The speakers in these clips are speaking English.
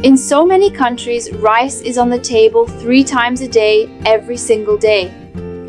In so many countries, rice is on the table 3 times a day, every single day.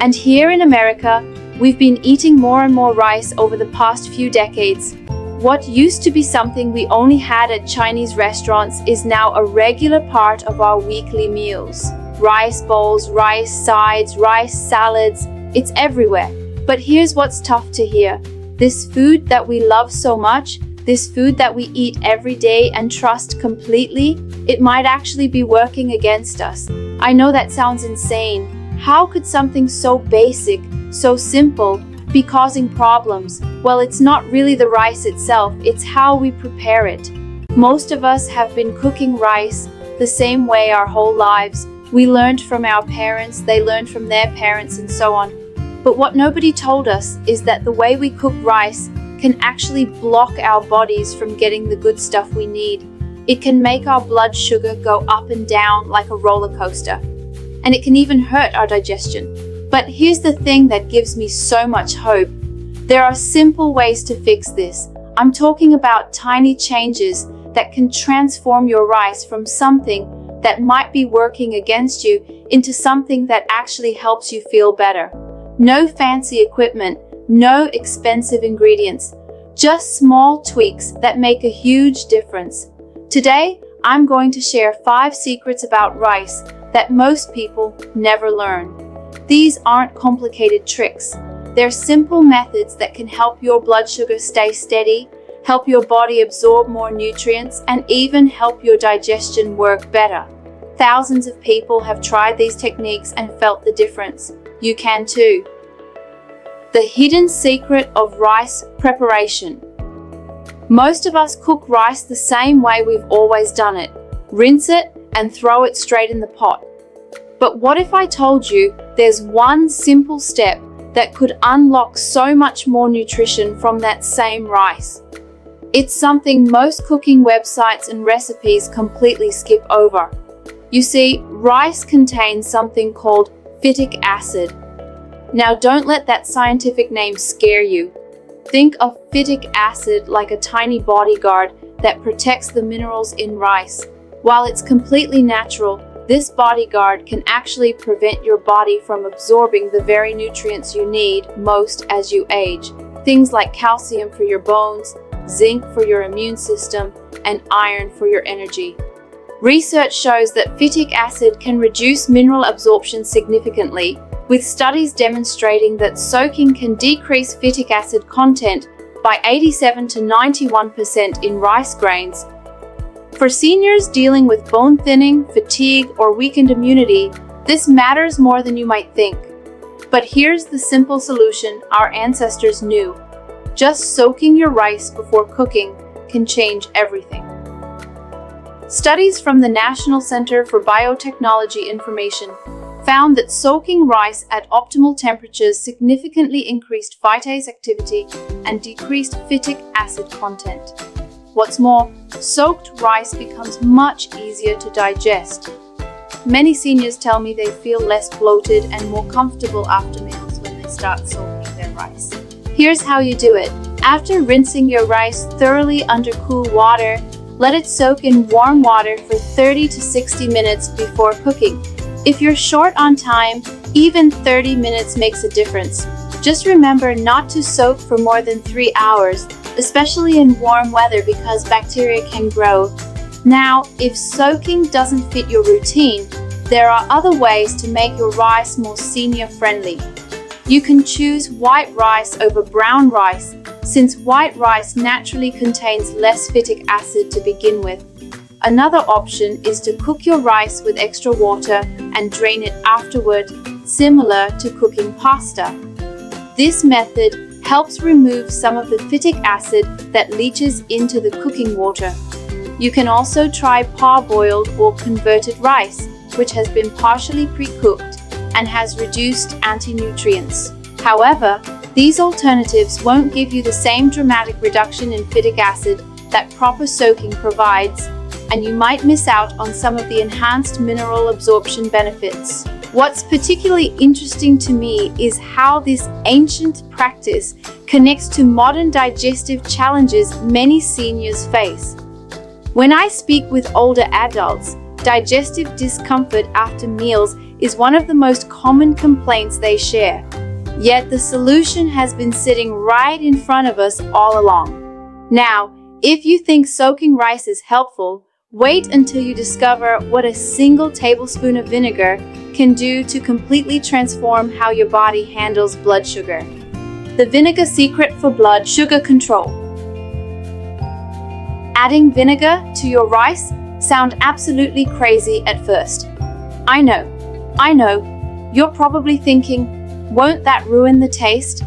And here in America, we've been eating more and more rice over the past few decades. What used to be something we only had at Chinese restaurants is now a regular part of our weekly meals. Rice bowls, rice sides, rice salads, it's everywhere. But here's what's tough to hear. This food that we love so much, this food that we eat every day and trust completely, it might actually be working against us. I know that sounds insane. How could something so basic, so simple, be causing problems? Well, it's not really the rice itself, it's how we prepare it. Most of us have been cooking rice the same way our whole lives. We learned from our parents, they learned from their parents, and so on. But what nobody told us is that the way we cook rice can actually block our bodies from getting the good stuff we need. It can make our blood sugar go up and down like a roller coaster. And it can even hurt our digestion. But here's the thing that gives me so much hope. There are simple ways to fix this. I'm talking about tiny changes that can transform your rice from something that might be working against you into something that actually helps you feel better. No fancy equipment, no expensive ingredients, just small tweaks that make a huge difference. Today, I'm going to share 5 secrets about rice that most people never learn. These aren't complicated tricks. They're simple methods that can help your blood sugar stay steady, help your body absorb more nutrients, and even help your digestion work better. Thousands of people have tried these techniques and felt the difference. You can too. The hidden secret of rice preparation. Most of us cook rice the same way we've always done it. Rinse it and throw it straight in the pot. But what if I told you there's one simple step that could unlock so much more nutrition from that same rice? It's something most cooking websites and recipes completely skip over. You see, rice contains something called phytic acid. Now don't let that scientific name scare you. Think of phytic acid like a tiny bodyguard that protects the minerals in rice. While it's completely natural, this bodyguard can actually prevent your body from absorbing the very nutrients you need most as you age. Things like calcium for your bones, zinc for your immune system, and iron for your energy. Research shows that phytic acid can reduce mineral absorption significantly, with studies demonstrating that soaking can decrease phytic acid content by 87 to 91% in rice grains. For seniors dealing with bone thinning, fatigue, or weakened immunity, this matters more than you might think. But here's the simple solution our ancestors knew. Just soaking your rice before cooking can change everything. Studies from the National Center for Biotechnology Information found that soaking rice at optimal temperatures significantly increased phytase activity and decreased phytic acid content. What's more, soaked rice becomes much easier to digest. Many seniors tell me they feel less bloated and more comfortable after meals when they start soaking their rice. Here's how you do it. After rinsing your rice thoroughly under cool water, let it soak in warm water for 30 to 60 minutes before cooking. If you're short on time, even 30 minutes makes a difference. Just remember not to soak for more than 3 hours, especially in warm weather because bacteria can grow. Now, if soaking doesn't fit your routine, there are other ways to make your rice more senior-friendly. You can choose white rice over brown rice, since white rice naturally contains less phytic acid to begin with. Another option is to cook your rice with extra water and drain it afterward, similar to cooking pasta. This method helps remove some of the phytic acid that leaches into the cooking water. You can also try parboiled or converted rice, which has been partially pre-cooked and has reduced anti-nutrients. However, these alternatives won't give you the same dramatic reduction in phytic acid that proper soaking provides, and you might miss out on some of the enhanced mineral absorption benefits. What's particularly interesting to me is how this ancient practice connects to modern digestive challenges many seniors face. When I speak with older adults, digestive discomfort after meals is one of the most common complaints they share. Yet the solution has been sitting right in front of us all along. Now, if you think soaking rice is helpful, wait until you discover what a single tablespoon of vinegar can do to completely transform how your body handles blood sugar. The vinegar secret for blood sugar control. Adding vinegar to your rice sounds absolutely crazy at first. I know, you're probably thinking, won't that ruin the taste?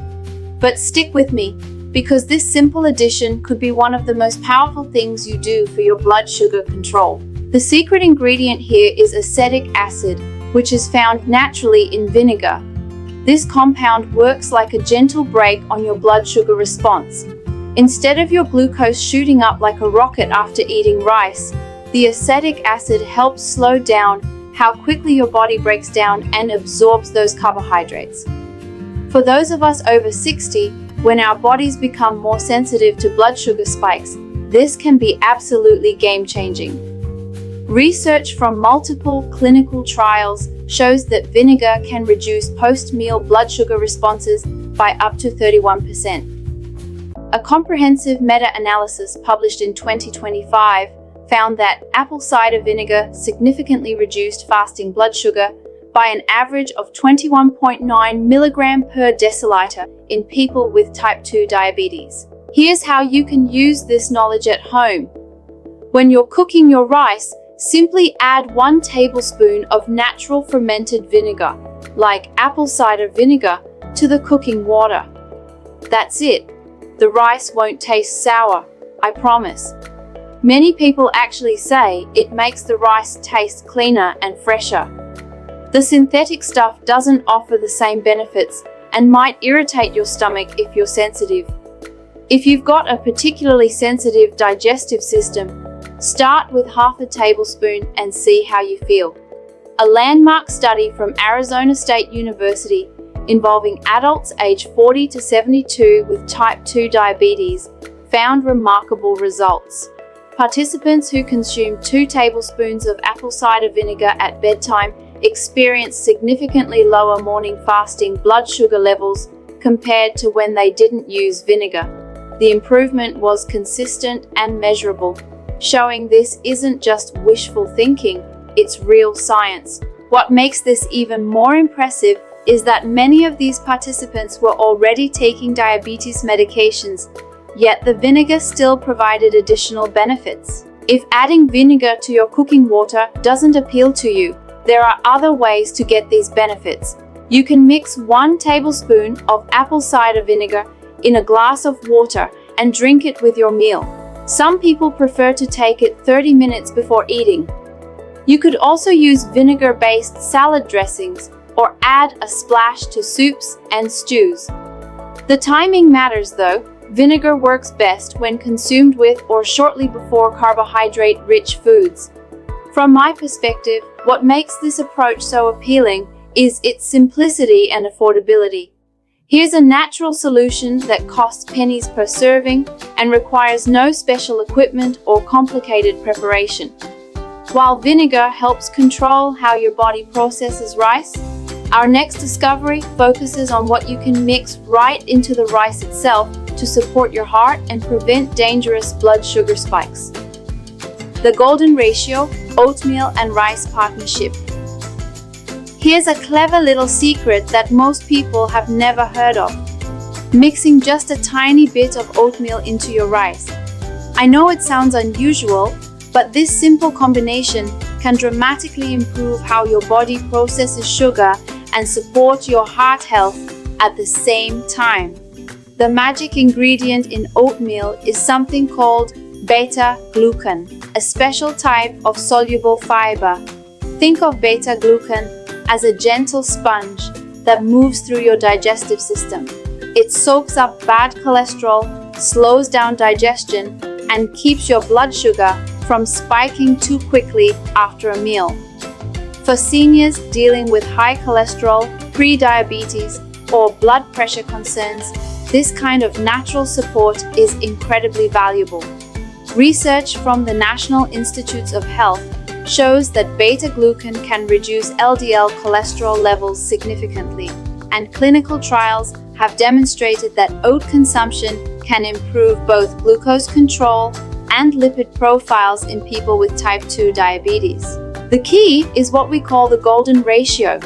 But stick with me, because this simple addition could be one of the most powerful things you do for your blood sugar control. The secret ingredient here is acetic acid, which is found naturally in vinegar. This compound works like a gentle brake on your blood sugar response. Instead of your glucose shooting up like a rocket after eating rice, the acetic acid helps slow down how quickly your body breaks down and absorbs those carbohydrates. For those of us over 60, when our bodies become more sensitive to blood sugar spikes, this can be absolutely game-changing. Research from multiple clinical trials shows that vinegar can reduce post-meal blood sugar responses by up to 31%. A comprehensive meta-analysis published in 2025 found that apple cider vinegar significantly reduced fasting blood sugar by an average of 21.9 milligram per deciliter in people with type 2 diabetes. Here's how you can use this knowledge at home. When you're cooking your rice, simply add 1 tablespoon of natural fermented vinegar, like apple cider vinegar, to the cooking water. That's it. The rice won't taste sour, I promise. Many people actually say it makes the rice taste cleaner and fresher. The synthetic stuff doesn't offer the same benefits and might irritate your stomach if you're sensitive. If you've got a particularly sensitive digestive system, start with half a tablespoon and see how you feel. A landmark study from Arizona State University involving adults aged 40 to 72 with type 2 diabetes found remarkable results. Participants who consumed 2 tablespoons of apple cider vinegar at bedtime experienced significantly lower morning fasting blood sugar levels compared to when they didn't use vinegar. The improvement was consistent and measurable, showing this isn't just wishful thinking, it's real science. What makes this even more impressive is that many of these participants were already taking diabetes medications, yet the vinegar still provided additional benefits. If adding vinegar to your cooking water doesn't appeal to you, there are other ways to get these benefits. You can mix 1 tablespoon of apple cider vinegar in a glass of water and drink it with your meal. Some people prefer to take it 30 minutes before eating. You could also use vinegar-based salad dressings or add a splash to soups and stews. The timing matters though. Vinegar works best when consumed with or shortly before carbohydrate-rich foods. From my perspective, what makes this approach so appealing is its simplicity and affordability. Here's a natural solution that costs pennies per serving and requires no special equipment or complicated preparation. While vinegar helps control how your body processes rice, our next discovery focuses on what you can mix right into the rice itself to support your heart and prevent dangerous blood sugar spikes. The golden ratio, oatmeal and rice partnership. Here's a clever little secret that most people have never heard of. Mixing just a tiny bit of oatmeal into your rice. I know it sounds unusual, but this simple combination can dramatically improve how your body processes sugar and support your heart health at the same time. The magic ingredient in oatmeal is something called beta-glucan, a special type of soluble fiber. Think of beta-glucan as a gentle sponge that moves through your digestive system. It soaks up bad cholesterol, slows down digestion, and keeps your blood sugar from spiking too quickly after a meal. For seniors dealing with high cholesterol, pre-diabetes, or blood pressure concerns, this kind of natural support is incredibly valuable. Research from the National Institutes of Health shows that beta-glucan can reduce LDL cholesterol levels significantly, and clinical trials have demonstrated that oat consumption can improve both glucose control and lipid profiles in people with type 2 diabetes. The key is what we call the golden ratio.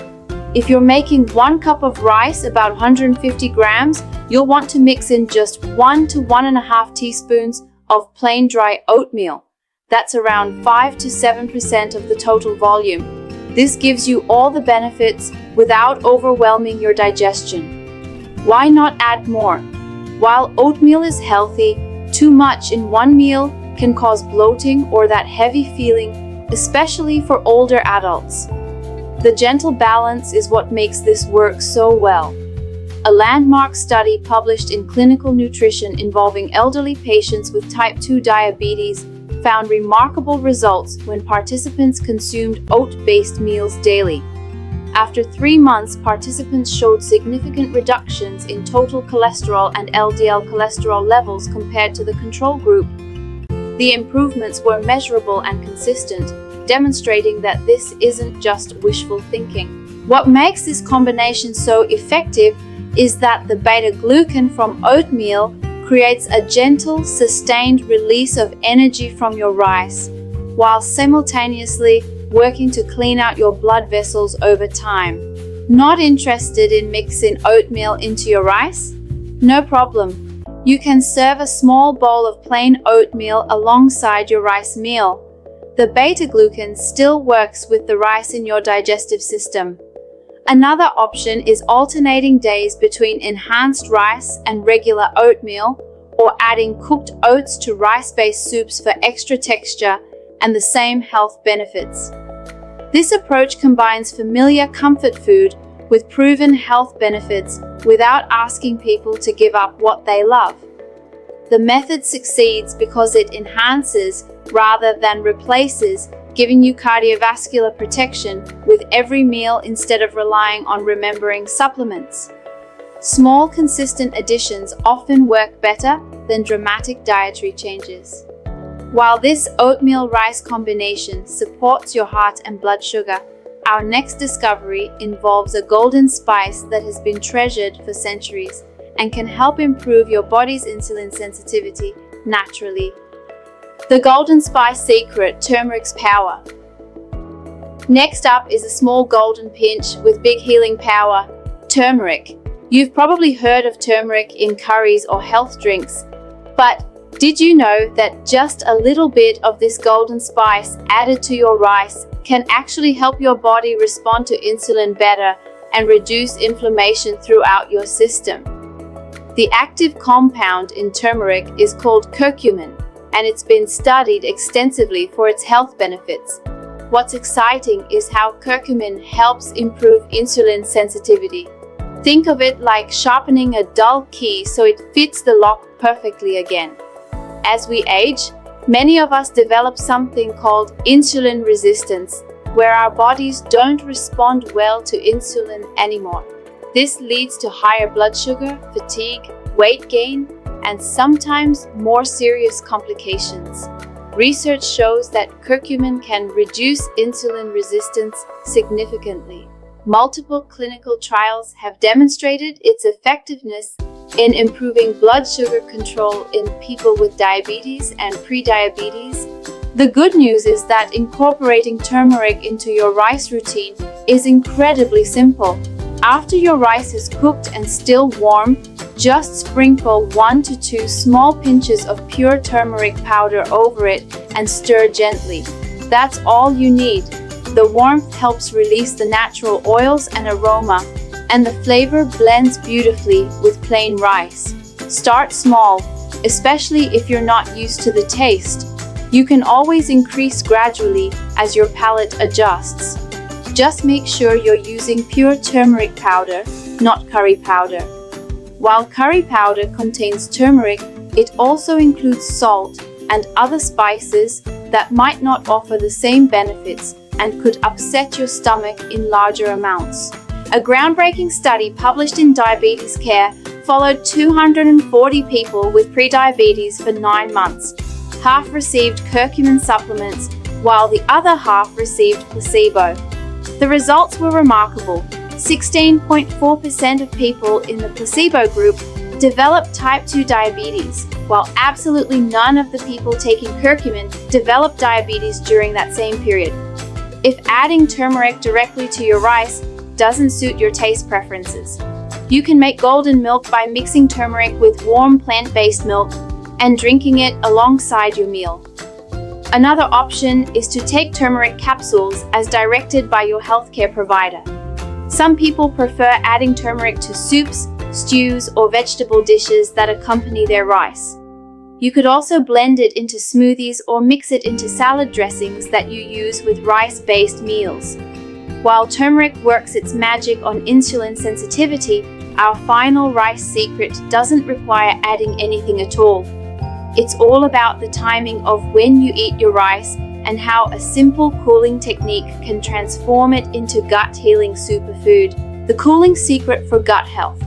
If you're making 1 cup of rice, about 150 grams, you'll want to mix in just 1 to 1.5 teaspoons of plain dry oatmeal. That's around 5 to 7% of the total volume. This gives you all the benefits without overwhelming your digestion. Why not add more? While oatmeal is healthy, too much in one meal can cause bloating or that heavy feeling, especially for older adults. The gentle balance is what makes this work so well. A landmark study published in Clinical Nutrition involving elderly patients with type 2 diabetes found remarkable results when participants consumed oat-based meals daily. After 3 months, participants showed significant reductions in total cholesterol and LDL cholesterol levels compared to the control group. The improvements were measurable and consistent, demonstrating that this isn't just wishful thinking. What makes this combination so effective is that the beta-glucan from oatmeal creates a gentle, sustained release of energy from your rice, while simultaneously working to clean out your blood vessels over time. Not interested in mixing oatmeal into your rice? No problem. You can serve a small bowl of plain oatmeal alongside your rice meal. The beta-glucan still works with the rice in your digestive system. Another option is alternating days between enhanced rice and regular oatmeal, or adding cooked oats to rice-based soups for extra texture and the same health benefits. This approach combines familiar comfort food with proven health benefits without asking people to give up what they love. The method succeeds because it enhances rather than replaces, giving you cardiovascular protection with every meal instead of relying on remembering supplements. Small, consistent additions often work better than dramatic dietary changes. While this oatmeal-rice combination supports your heart and blood sugar, our next discovery involves a golden spice that has been treasured for centuries and can help improve your body's insulin sensitivity naturally. The golden spice secret: turmeric's power. Next up is a small golden pinch with big healing power: turmeric. You've probably heard of turmeric in curries or health drinks, but did you know that just a little bit of this golden spice added to your rice can actually help your body respond to insulin better and reduce inflammation throughout your system? The active compound in turmeric is called curcumin, and it's been studied extensively for its health benefits. What's exciting is how curcumin helps improve insulin sensitivity. Think of it like sharpening a dull key so it fits the lock perfectly again. As we age, many of us develop something called insulin resistance, where our bodies don't respond well to insulin anymore. This leads to higher blood sugar, fatigue, weight gain, and sometimes more serious complications. Research shows that curcumin can reduce insulin resistance significantly. Multiple clinical trials have demonstrated its effectiveness in improving blood sugar control in people with diabetes and prediabetes. The good news is that incorporating turmeric into your rice routine is incredibly simple. After your rice is cooked and still warm, just sprinkle 1 to 2 small pinches of pure turmeric powder over it and stir gently. That's all you need. The warmth helps release the natural oils and aroma, and the flavor blends beautifully with plain rice. Start small, especially if you're not used to the taste. You can always increase gradually as your palate adjusts. Just make sure you're using pure turmeric powder, not curry powder. While curry powder contains turmeric, it also includes salt and other spices that might not offer the same benefits and could upset your stomach in larger amounts. A groundbreaking study published in Diabetes Care followed 240 people with prediabetes for 9 months. half received curcumin supplements, while the other half received placebo. The results were remarkable. 16.4% of people in the placebo group developed type 2 diabetes, while absolutely none of the people taking curcumin developed diabetes during that same period. If adding turmeric directly to your rice doesn't suit your taste preferences, you can make golden milk by mixing turmeric with warm plant-based milk and drinking it alongside your meal. Another option is to take turmeric capsules as directed by your healthcare provider. Some people prefer adding turmeric to soups, stews, or vegetable dishes that accompany their rice. You could also blend it into smoothies or mix it into salad dressings that you use with rice-based meals. While turmeric works its magic on insulin sensitivity, our final rice secret doesn't require adding anything at all. It's all about the timing of when you eat your rice and how a simple cooling technique can transform it into gut-healing superfood, the cooling secret for gut health.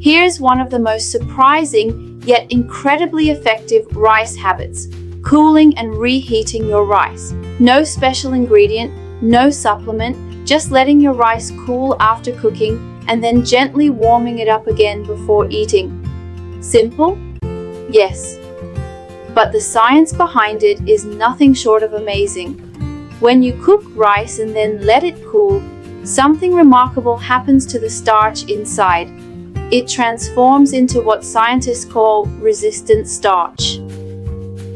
Here's one of the most surprising yet incredibly effective rice habits: cooling and reheating your rice. No special ingredient, no supplement, just letting your rice cool after cooking and then gently warming it up again before eating. Simple? Yes. But the science behind it is nothing short of amazing. When you cook rice and then let it cool, something remarkable happens to the starch inside. It transforms into what scientists call resistant starch.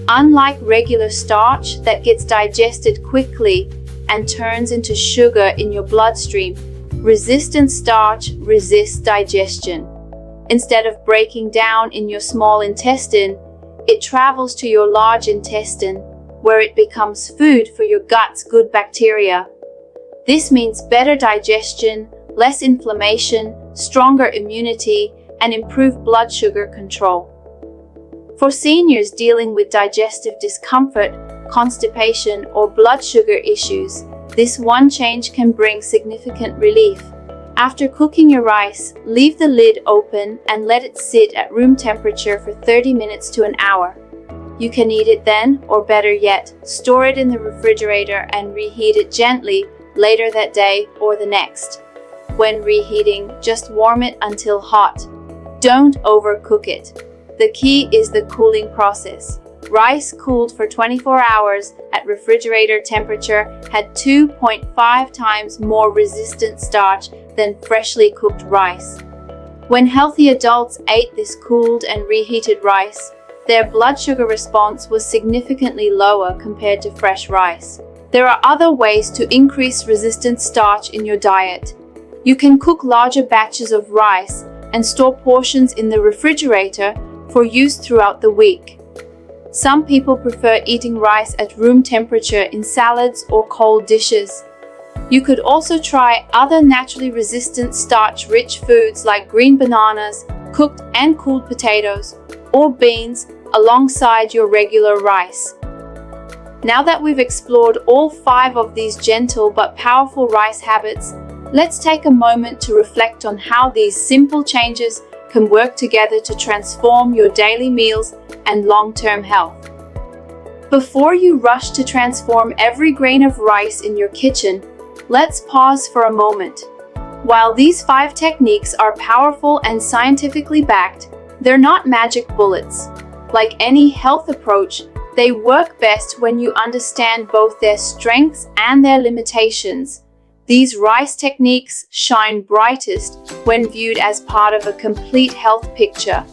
Unlike regular starch that gets digested quickly and turns into sugar in your bloodstream, resistant starch resists digestion. Instead of breaking down in your small intestine, it travels to your large intestine, where it becomes food for your gut's good bacteria. This means better digestion, less inflammation, stronger immunity, and improved blood sugar control. For seniors dealing with digestive discomfort, constipation, or blood sugar issues, this one change can bring significant relief. After cooking your rice, leave the lid open and let it sit at room temperature for 30 minutes to an hour. You can eat it then, or better yet, store it in the refrigerator and reheat it gently later that day or the next. When reheating, just warm it until hot. Don't overcook it. The key is the cooling process. Rice cooled for 24 hours at refrigerator temperature had 2.5 times more resistant starch than freshly cooked rice. When healthy adults ate this cooled and reheated rice, their blood sugar response was significantly lower compared to fresh rice. There are other ways to increase resistant starch in your diet. You can cook larger batches of rice and store portions in the refrigerator for use throughout the week. Some people prefer eating rice at room temperature in salads or cold dishes. You could also try other naturally resistant starch-rich foods like green bananas, cooked and cooled potatoes, or beans alongside your regular rice. Now that we've explored all 5 of these gentle but powerful rice habits, let's take a moment to reflect on how these simple changes can work together to transform your daily meals and long-term health. Before you rush to transform every grain of rice in your kitchen, let's pause for a moment. While these 5 techniques are powerful and scientifically backed, they're not magic bullets. Like any health approach, they work best when you understand both their strengths and their limitations. These rice techniques shine brightest when viewed as part of a complete health picture.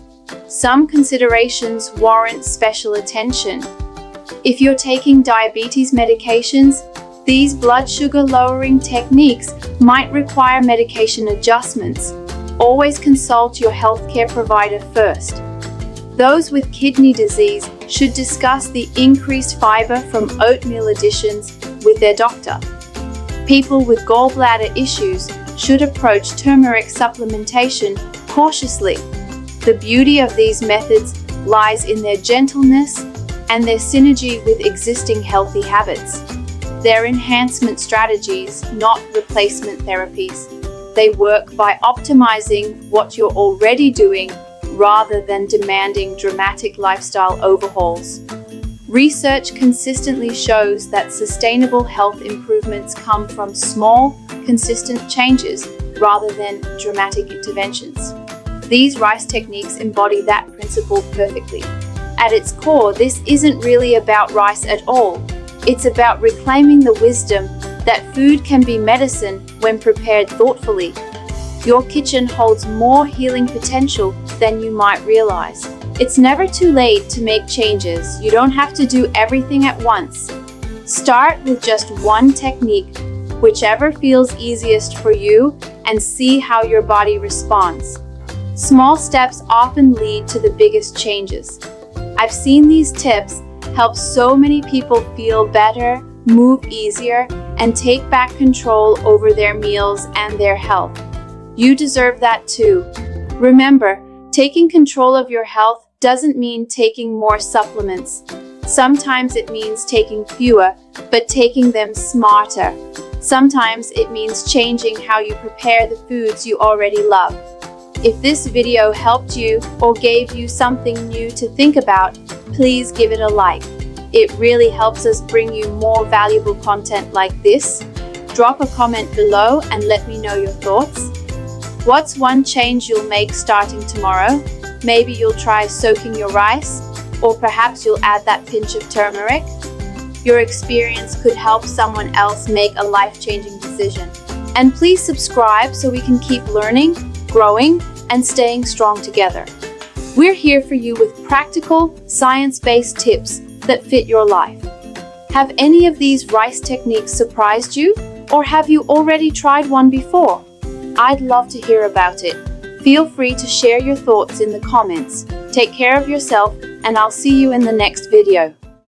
Some considerations warrant special attention. If you're taking diabetes medications, these blood sugar lowering techniques might require medication adjustments. Always consult your healthcare provider first. Those with kidney disease should discuss the increased fiber from oatmeal additions with their doctor. People with gallbladder issues should approach turmeric supplementation cautiously. The beauty of these methods lies in their gentleness and their synergy with existing healthy habits. They're enhancement strategies, not replacement therapies. They work by optimizing what you're already doing rather than demanding dramatic lifestyle overhauls. Research consistently shows that sustainable health improvements come from small, consistent changes rather than dramatic interventions. These rice techniques embody that principle perfectly. At its core, this isn't really about rice at all. It's about reclaiming the wisdom that food can be medicine when prepared thoughtfully. Your kitchen holds more healing potential than you might realize. It's never too late to make changes. You don't have to do everything at once. Start with just one technique, whichever feels easiest for you, and see how your body responds. Small steps often lead to the biggest changes. I've seen these tips help so many people feel better, move easier, and take back control over their meals and their health. You deserve that too. Remember, taking control of your health doesn't mean taking more supplements. Sometimes it means taking fewer, but taking them smarter. Sometimes it means changing how you prepare the foods you already love. If this video helped you or gave you something new to think about, please give it a like. It really helps us bring you more valuable content like this. Drop a comment below and let me know your thoughts. What's one change you'll make starting tomorrow? Maybe you'll try soaking your rice, or perhaps you'll add that pinch of turmeric. Your experience could help someone else make a life-changing decision. And please subscribe so we can keep learning, growing, and staying strong together. We're here for you with practical, science-based tips that fit your life. Have any of these rice techniques surprised you, or have you already tried one before? I'd love to hear about it. Feel free to share your thoughts in the comments. Take care of yourself, and I'll see you in the next video.